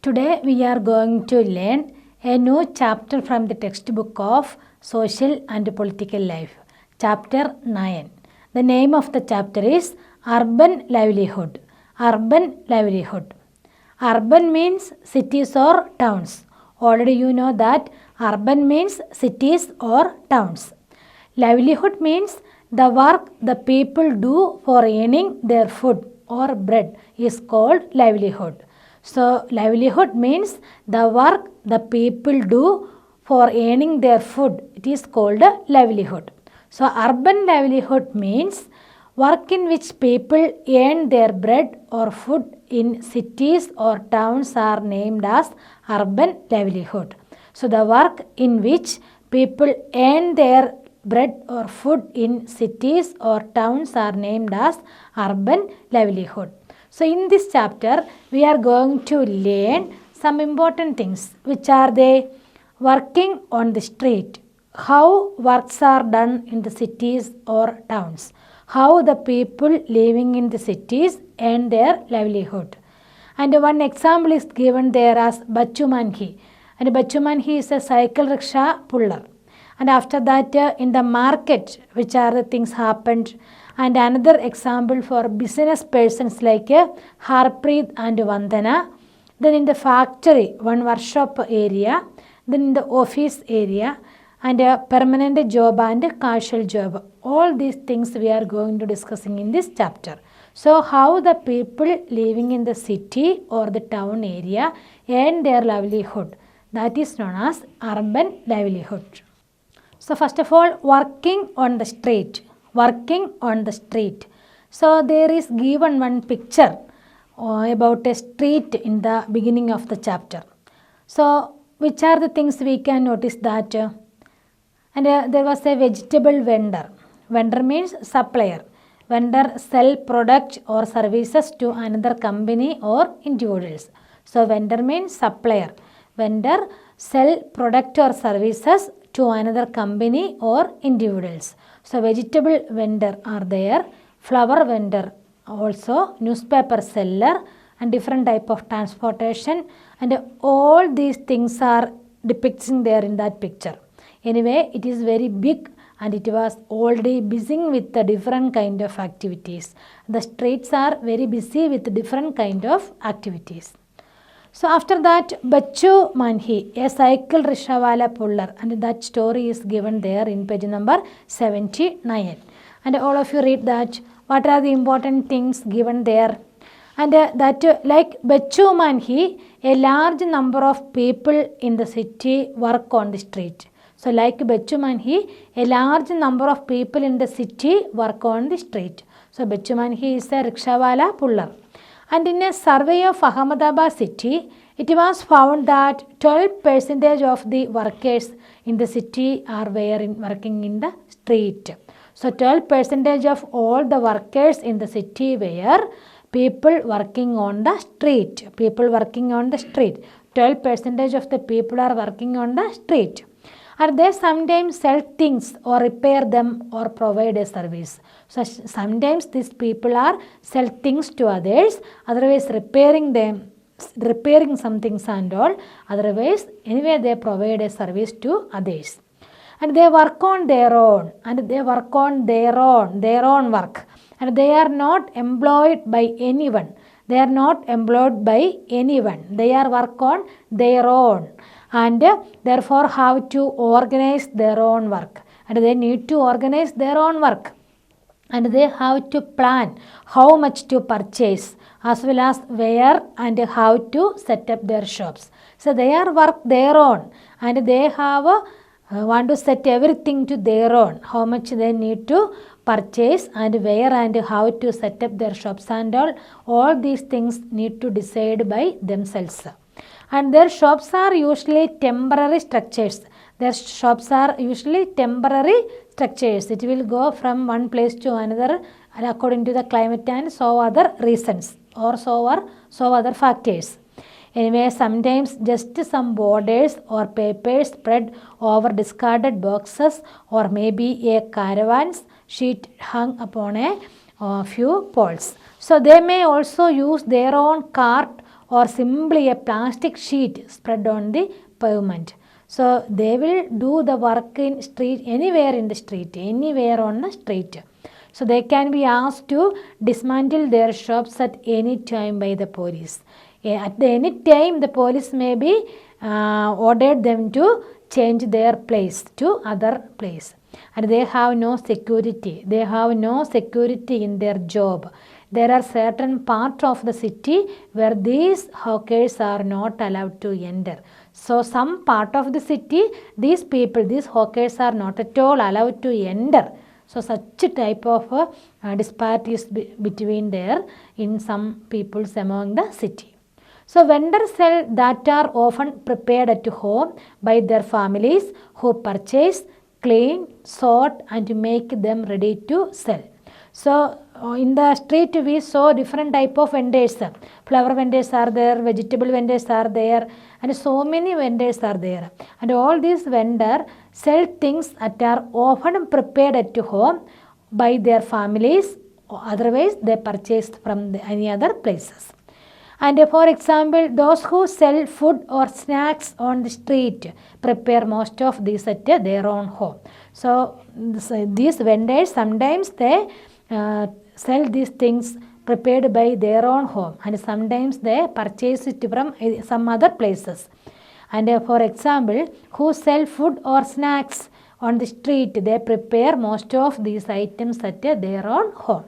Today we are going to learn a new chapter from the textbook of Social and Political Life, chapter 9. The name of the chapter is Urban Livelihood. Urban Livelihood. Urban means cities or towns. Already you know that urban means cities or towns. Livelihood means the work the people do for earning their food or bread is called livelihood. So, livelihood means the work the people do for earning their food. It is called a livelihood. So, urban livelihood means work in which people earn their bread or food in cities or towns are named as urban livelihood. So, the work in which people earn their bread or food in cities or towns are named as urban livelihood. So, in this chapter, we are going to learn some important things. Which are they? Working on the street. How works are done in the cities or towns. How the people living in the cities earn their livelihood. And one example is given there as Bachchu Manhi. And Bachchu Manhi is a cycle rickshaw puller. And after that, in the market, which are the things happened. And another example for business persons like Harpreet and Vandana. Then in the factory, one workshop area. Then in the office area. And a permanent job and a casual job. All these things we are going to discussing in this chapter. So, how the people living in the city or the town area earn their livelihood. That is known as urban livelihood. So, first of all, working on the street. Working on the street. So, there is given one picture about a street in the beginning of the chapter. So, which are the things we can notice that? And there was a vegetable vendor. Vendor means supplier. Vendor sell products or services to another company or individuals. So, vendor means supplier. Vendor sell product or services to another company or individuals. So, vegetable vendor are there, flower vendor also, newspaper seller and different type of transportation, and all these things are depicting there in that picture. Anyway, it is very big and it was already busy with the different kind of activities. The streets are very busy with different kind of activities. So, after that, Bachchu Manhi, a cycle rickshawala puller, and that story is given there in page number 79. And all of you read that. What are the important things given there? And that like Bachchu Manhi, a large number of people in the city work on the street. So, like Bachchu Manhi, a large number of people in the city work on the street. So, Bachchu Manhi is a rickshawala puller. And in a survey of Ahmedabad city, it was found that 12% of the workers in the city are working in the street. So, 12% of all the workers in the city were people working on the street. People working on the street. 12% of the people are working on the street. And they sometimes sell things or repair them or provide a service. So, sometimes these people are sell things to others, otherwise repairing them, repairing some things and all, otherwise anyway they provide a service to others. And they work on their own, and they work on their own work. And they are not employed by anyone. They are not employed by anyone. They are work on their own. And therefore have to organize their own work, and they need to organize their own work, and they have to plan how much to purchase as well as where and how to set up their shops. So, they are work their own, and they have want to set everything to their own, how much they need to purchase and where and how to set up their shops, and all these things need to decide by themselves. And their shops are usually temporary structures. Their shops are usually temporary structures. It will go from one place to another according to the climate and so other reasons or so other factors. Anyway, sometimes just some borders or papers spread over discarded boxes, or maybe a caravan's sheet hung upon a few poles. So, they may also use their own cart or simply a plastic sheet spread on the pavement. So they will do the work in street, anywhere in the street, anywhere on the street. So they can be asked to dismantle their shops at any time by the police. At any time the police may be ordered them to change their place to other place. And they have no security. They have no security in their job. There are certain parts of the city where these hawkers are not allowed to enter. So some part of the city, these people, these hawkers are not at all allowed to enter. So such type of disparities between there in some peoples among the city. So vendors sell that are often prepared at home by their families who purchase, clean, sort and make them ready to sell. So in the street we saw different type of vendors. Flower vendors are there, vegetable vendors are there, and so many vendors are there. And all these vendors sell things that are often prepared at home by their families, otherwise they purchased from any other places. And for example, those who sell food or snacks on the street prepare most of these at their own home. So these vendors, sometimes they sell these things prepared by their own home, and sometimes they purchase it from some other places. And for example, who sell food or snacks on the street, they prepare most of these items at their own home.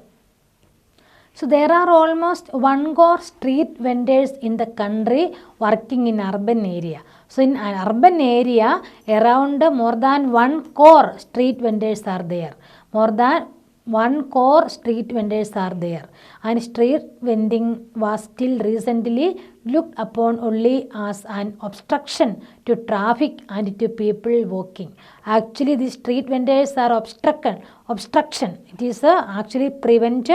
So there are almost 1 crore street vendors in the country working in urban area. So in an urban area, around more than 1 crore street vendors are there. More than 1 crore street vendors are there. And street vending was till recently looked upon only as an obstruction to traffic and to people walking. Actually, the street vendors are obstruction. It is actually prevent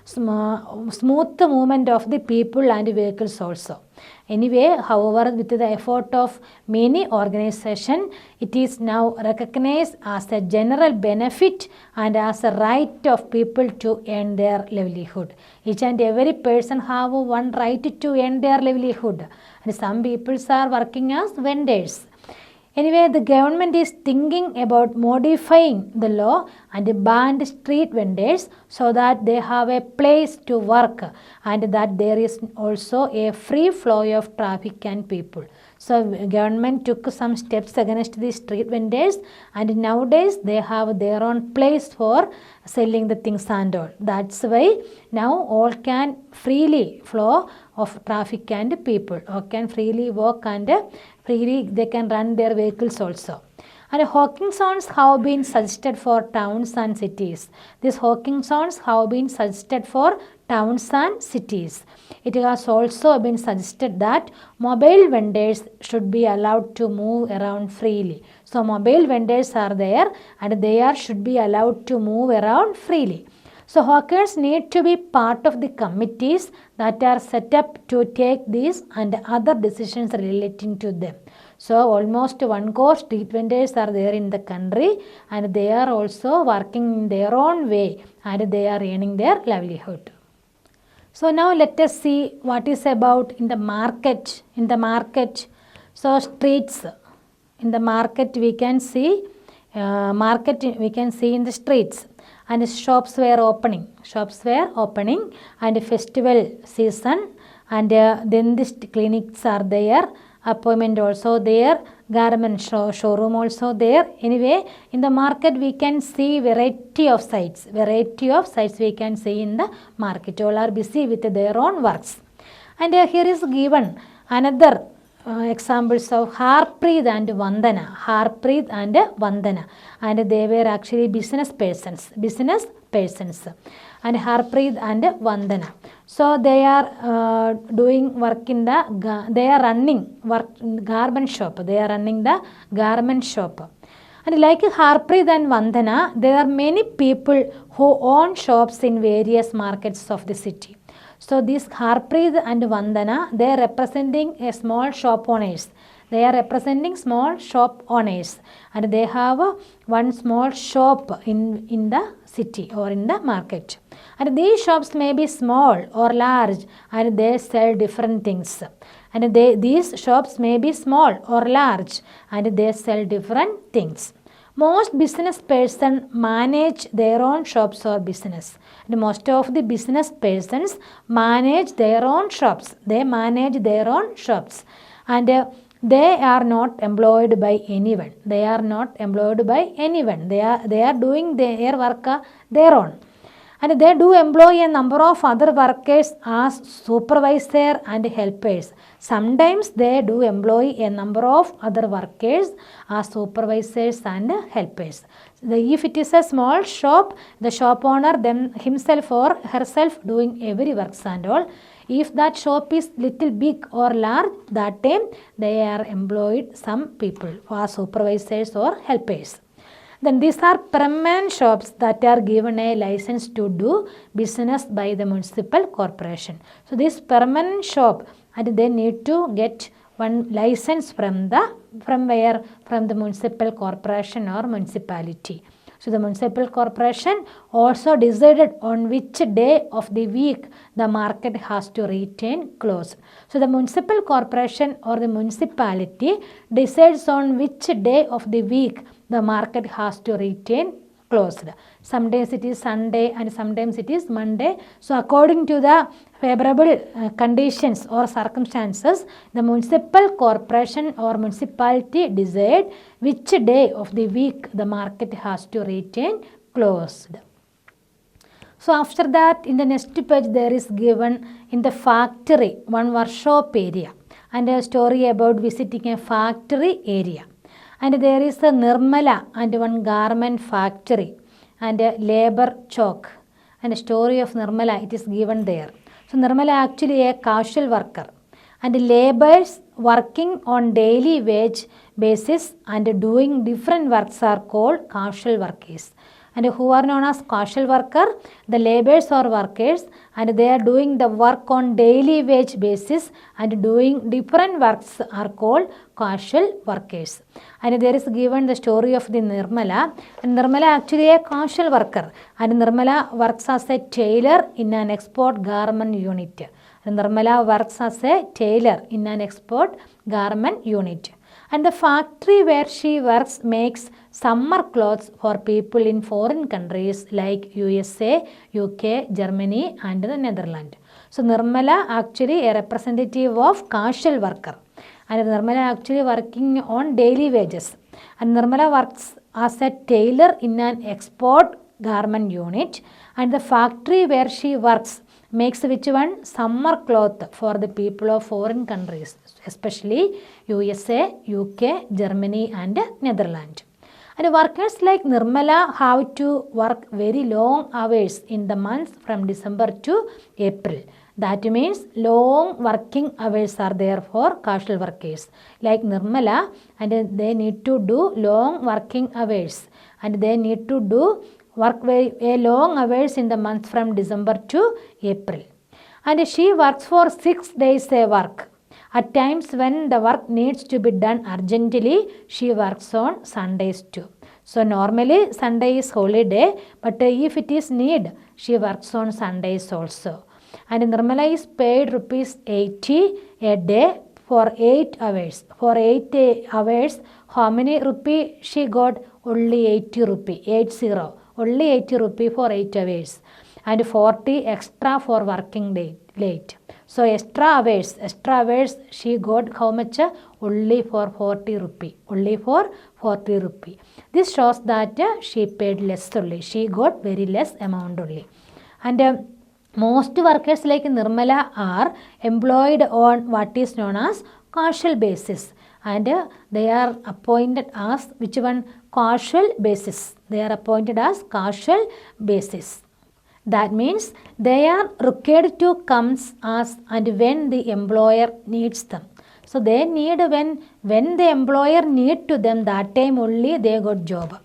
smooth movement of the people and vehicles also. Anyway, however, with the effort of many organizations, it is now recognized as a general benefit and as a right of people to earn their livelihood. Each and every person have one right to earn their livelihood, and some people are working as vendors. Anyway, the government is thinking about modifying the law and ban street vendors so that they have a place to work and that there is also a free flow of traffic and people. So government took some steps against the street vendors, and nowadays they have their own place for selling the things and all. That's why now all can freely flow of traffic and people, or can freely walk and freely they can run their vehicles also. And hawking zones have been suggested for towns and cities. These hawking zones have been suggested for towns and cities. It has also been suggested that mobile vendors should be allowed to move around freely. So mobile vendors are there and they should be allowed to move around freely. So hawkers need to be part of the committees that are set up to take these and other decisions relating to them. So almost 1 crore street vendors are there in the country, and they are also working in their own way and they are earning their livelihood. So now let us see what is about in the market. So streets. In the market we can see in the streets. And shops were opening and festival season, and dentist clinics are there, appointment also there, garment showroom also there. Anyway, in the market we can see variety of sites we can see in the market. All are busy with their own works. And here is given another examples of Harpreet and Vandana, and they were actually business persons, and Harpreet and Vandana. So they are doing work in they are running garment shop. And like Harpreet and Vandana, there are many people who own shops in various markets of the city. So these Harpreet and Vandana, they are representing small shop owners. And they have one small shop in the city or in the market. And these shops may be small or large and they sell different things. And these shops may be small or large and they sell different things. Most business persons manage their own shops or business. And most of the business persons manage their own shops. They manage their own shops. And they are not employed by anyone. They are not employed by anyone. They are doing their work their own. And they do employ a number of other workers as supervisor and helpers. Sometimes they do employ a number of other workers as supervisors and helpers. If it is a small shop, the shop owner himself or herself doing every works and all. If that shop is little big or large, that time they are employed some people as supervisors or helpers. Then these are permanent shops that are given a license to do business by the municipal corporation. So this permanent shop, and they need to get one license from the municipal corporation or municipality. So the municipal corporation also decided on which day of the week the market has to retain closed. So the municipal corporation or the municipality decides on which day of the week the market has to retain closed. Some days it is Sunday and sometimes it is Monday. So according to the favorable conditions or circumstances, the municipal corporation or municipality decide which day of the week the market has to retain closed. So after that, in the next page there is given in the factory one workshop area and a story about visiting a factory area. And there is a Nirmala and one garment factory and a labor choke. And a story of Nirmala, it is given there. So Nirmala actually a casual worker. And laborers working on daily wage basis and doing different works are called casual workers. And who are known as casual worker? The laborers or workers, and they are doing the work on daily wage basis and doing different works are called casual workers. And there is given the story of the Nirmala. And Nirmala actually a casual worker, and Nirmala works as a tailor in an export garment unit. And Nirmala works as a tailor in an export garment unit. And the factory where she works makes summer clothes for people in foreign countries like USA, UK, Germany and the Netherlands. So Nirmala actually a representative of casual worker. And Nirmala actually working on daily wages. And Nirmala works as a tailor in an export garment unit. And the factory where she works makes which one? Summer cloth for the people of foreign countries, especially USA, UK, Germany and Netherlands. And workers like Nirmala have to work very long hours in the months from December to April. That means long working hours are there for casual workers like Nirmala, and they need to do long working hours and they need to do work very long hours in the month from December to April. And she works for 6 days a work. At times when the work needs to be done urgently, she works on Sundays too. So normally Sunday is holiday, but if it is need, she works on Sundays also. And Nirmala is paid rupees 80 a day for 8 hours. For 8 hours, how many rupee she got? Only 80 rupee, 80. Only 80 rupee for 8 hours. And 40 extra for working day late. So extra hours she got how much? Only for 40 rupee. Only for 40 rupee. This shows that she paid less only. She got very less amount only. And most workers like Nirmala are employed on what is known as casual basis. And they are appointed as which one? Casual basis. They are appointed as casual basis. That means they are required to come as and when the employer needs them. So they need when the employer need to them, that time only they got job.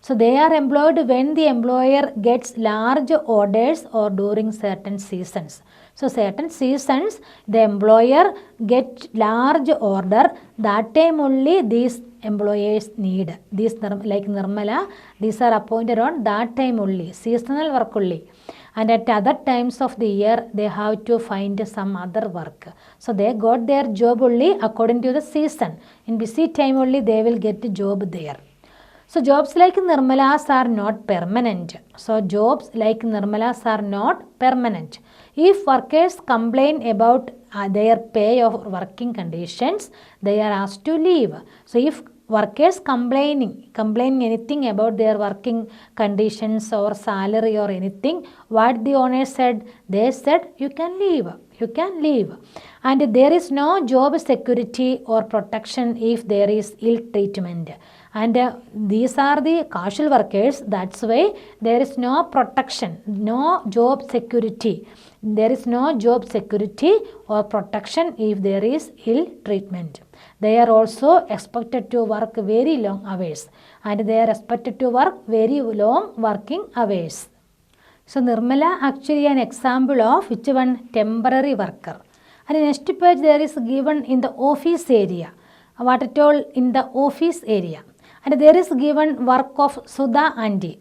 So they are employed when the employer gets large orders or during certain seasons. So certain seasons the employer get large order, that time only these employers need. These like Nirmala, these are appointed on that time only, seasonal work only. and at other times of the year they have to find some other work. So they got their job only according to the season. In busy time only they will get a job there. So jobs like Nirmala's are not permanent. So jobs like Nirmala's are not permanent. If workers complain about their pay or working conditions, they are asked to leave. So if workers complain anything about their working conditions or salary or anything, what the owner said? They said you can leave. And there is no job security or protection if there is ill treatment. And these are the casual workers. That's why there is no protection, no job security. There is no job security or protection if there is ill treatment. They are also expected to work very long hours, and they are expected to work very long working hours. So Nirmala actually an example of which one? Temporary worker. And in next page there is given in the office area. What at all in the office area. And there is given work of Sudha Aunty.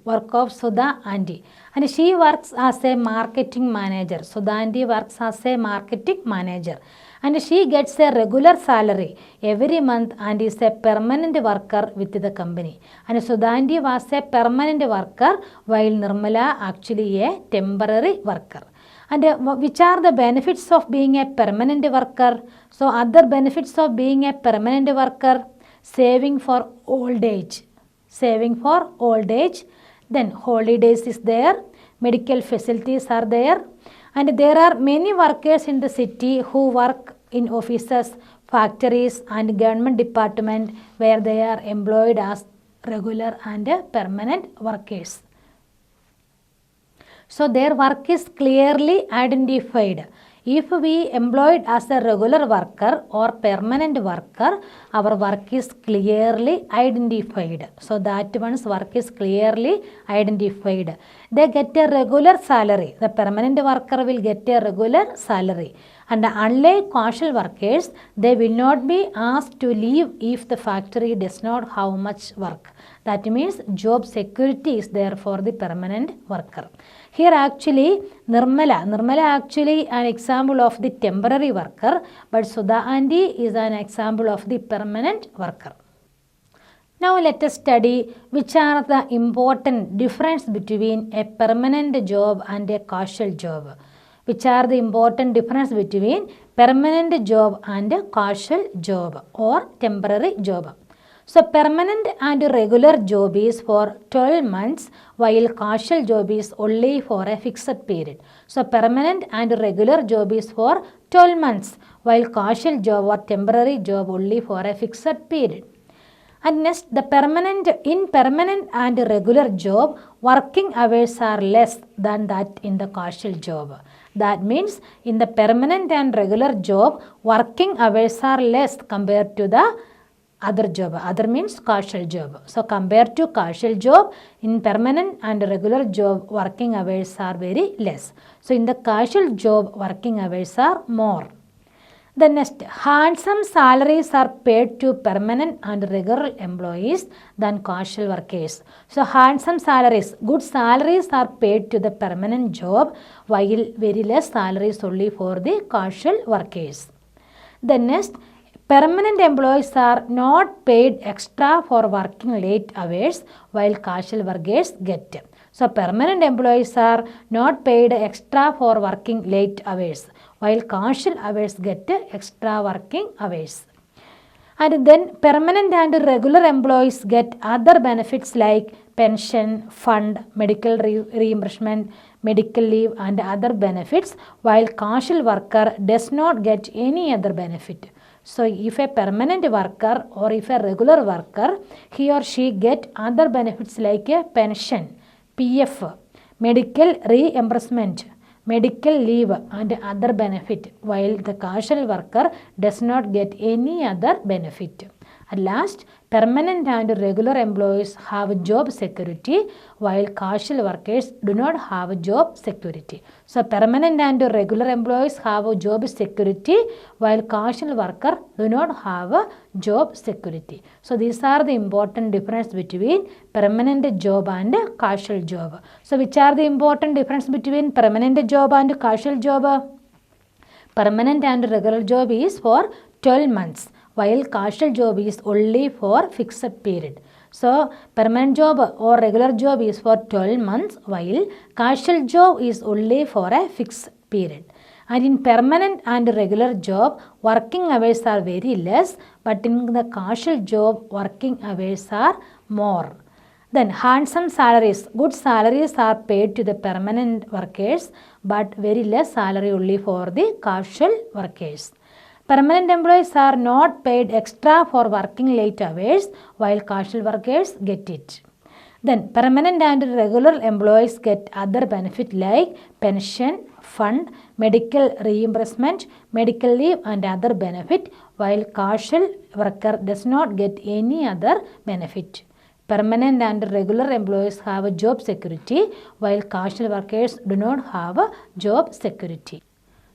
And she works as a marketing manager. Sudha Aunty works as a marketing manager. And she gets a regular salary every month and is a permanent worker with the company. And Sudha Aunty was a permanent worker while Nirmala actually a temporary worker. And which are the benefits of being a permanent worker? So other benefits of being a permanent worker: saving for old age, then holidays is there, medical facilities are there, and there are many workers in the city who work in offices, factories and government department where they are employed as regular and permanent workers. So their work is clearly identified. If we employed as a regular worker or permanent worker, our work is clearly identified. So that one's work is clearly identified. They get a regular salary. The permanent worker will get a regular salary. And unlike casual workers, they will not be asked to leave if the factory does not have much work. That means job security is there for the permanent worker. Here actually Nirmala actually an example of the temporary worker, but Sudha Aunty is an example of the permanent worker. Now let us study which are the important difference between a permanent job and a casual job. Which are the important difference between permanent job and a casual job or temporary job. So permanent and regular job is for 12 months while casual job is only for a fixed period. So permanent and regular job is for 12 months while casual job or temporary job only for a fixed period. And next, the permanent and regular job working hours are less than that in the casual job. That means in the permanent and regular job working hours are less compared to the other job. Other means casual job. So compared to casual job, in permanent and regular job working hours are very less. So in the casual job working hours are more. The next, handsome salaries are paid to permanent and regular employees than casual workers. So handsome salaries, good salaries are paid to the permanent job while very less salaries only for the casual workers. The next, permanent employees are not paid extra for working late hours while casual workers get. So permanent employees are not paid extra for working late hours while casual hours get extra working hours. And then permanent and regular employees get other benefits like pension, fund, medical reimbursement, medical leave and other benefits, while casual worker does not get any other benefit. So if a permanent worker or if a regular worker, he or she get other benefits like a pension, PF, medical reimbursement, medical leave and other benefit, while the casual worker does not get any other benefit. At last, permanent and regular employees have job security while casual workers do not have job security. So, permanent and regular employees have job security while casual workers do not have job security. So, these are the important difference between permanent job and casual job. So, which are the important difference between permanent job and casual job? Permanent and regular job is for 12 months while casual job is only for fixed period. So, permanent job or regular job is for 12 months while casual job is only for a fixed period. And in permanent and regular job, working hours are very less, but in the casual job, working hours are more. Then handsome salaries, good salaries are paid to the permanent workers, but very less salary only for the casual workers. Permanent employees are not paid extra for working late hours, while casual workers get it. Then permanent and regular employees get other benefit like pension, fund, medical reimbursement, medical leave and other benefit, while casual worker does not get any other benefit. Permanent and regular employees have job security while casual workers do not have job security.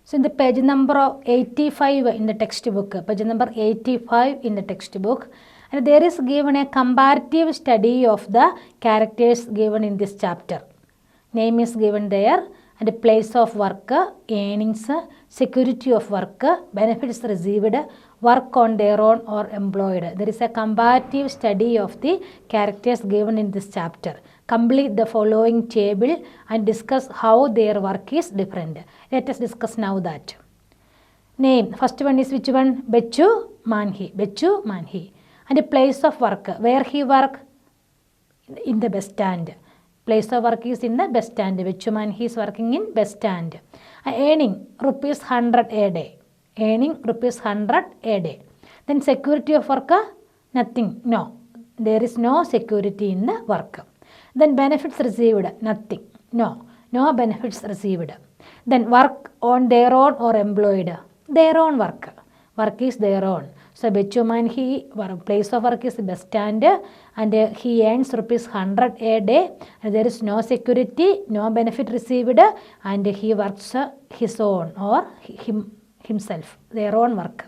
So, in the page number 85 in the textbook, page number 85 in the textbook, and there is given a comparative study of the characters given in this chapter. Name is given there and place of work, earnings, security of work, benefits received, work on their own or employed. There is a comparative study of the characters given in this chapter. Complete the following table and discuss how their work is different. Let us discuss now that. Name, first one is which one? Bechu Manhi. Bechu Manhi. And place of work, where he work? In the bus stand. Place of work is in the bus stand. Bechu Manhi is working in bus stand. Earning rupees 100 a day. Earning rupees 100 a day. Then security of work? Nothing. No. There is no security in the work. Then benefits received? Nothing. No. No benefits received. Then work on their own or employed? Their own work. Work is their own. So, Bechu Manhi, place of work is bus stand and he earns rupees 100 a day and there is no security, no benefit received and he works his own or himself, their own work.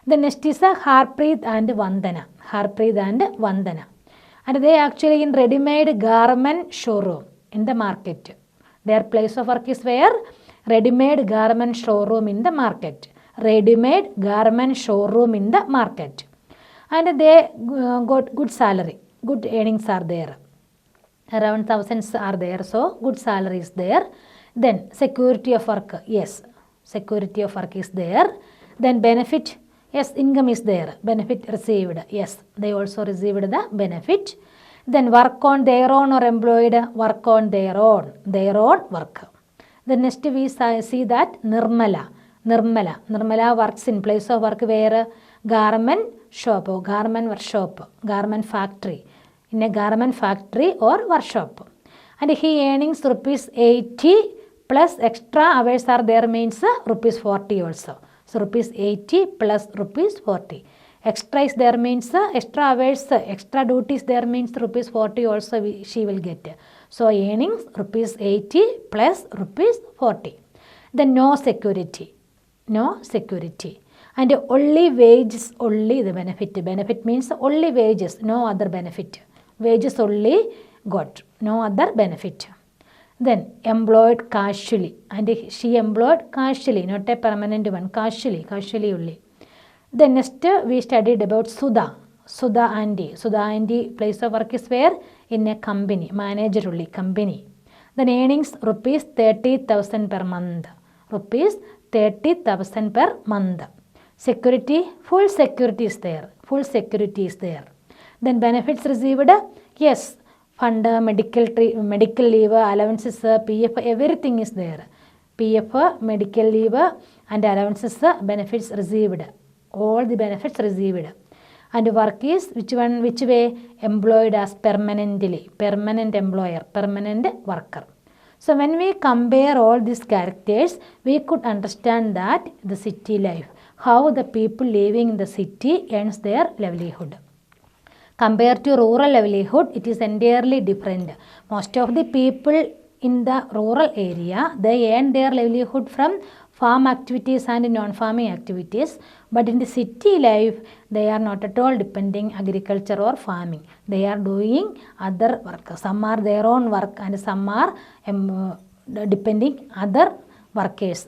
The next is Harpreet and Vandana. Harpreet and Vandana. And they actually in ready-made garment showroom in the market. Their place of work is where? Ready-made garment showroom in the market. Ready-made garment showroom in the market. And they got good salary. Good earnings are there. Around thousands are there. So, good salary is there. Then security of work. Yes. Security of work is there. Then benefit. Yes, income is there. Benefit received. Yes, they also received the benefit. Then work on their own or employed. Work on their own work. Then next we see that Nirmala. Nirmala works in place of work where? Garment shop or garment workshop, garment factory. In a garment factory or workshop. And he earnings rupees 80 plus extra hours are there means rupees 40 also. So, rupees 80 plus rupees 40. Extra is there means extra hours, extra duties there means rupees 40 also she will get. So, earnings rupees 80 plus rupees 40. Then no security. No security. And only wages, only the benefit. Benefit means only wages, no other benefit. Wages only got, no other benefit. Then employed casually, and she employed casually, not a permanent one, casually only. Then next we studied about Sudha aunty place of work is where? In a company, manager only, company. Then earnings rupees 30,000 per month. Rupees 30,000 per month. Security, full security is there. Full security is there. Then benefits received, yes, fund, medical leave, allowances, PF, everything is there. PF, medical leave and allowances, benefits received. All the benefits received. And work is which way? Employed as permanently. Permanent employer, permanent worker. So, when we compare all these characters, we could understand that the city life, how the people living in the city earns their livelihood. Compared to rural livelihood, it is entirely different. Most of the people in the rural area, they earn their livelihood from farm activities and non-farming activities, but in the city life, they are not at all depending agriculture or farming. They are doing other work. Some are their own work and some are depending other workers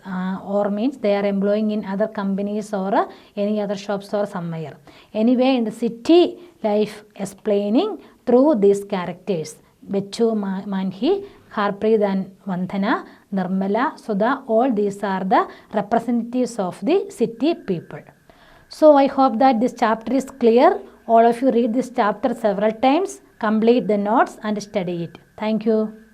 or means they are employing in other companies or any other shops or somewhere. Anyway, in the city life explaining through these characters, Bechu, Manhi, Harpreet and Vandana, Nirmala, Sudha, all these are the representatives of the city people. So I hope that this chapter is clear. All of you read this chapter several times, complete the notes and study it. Thank you.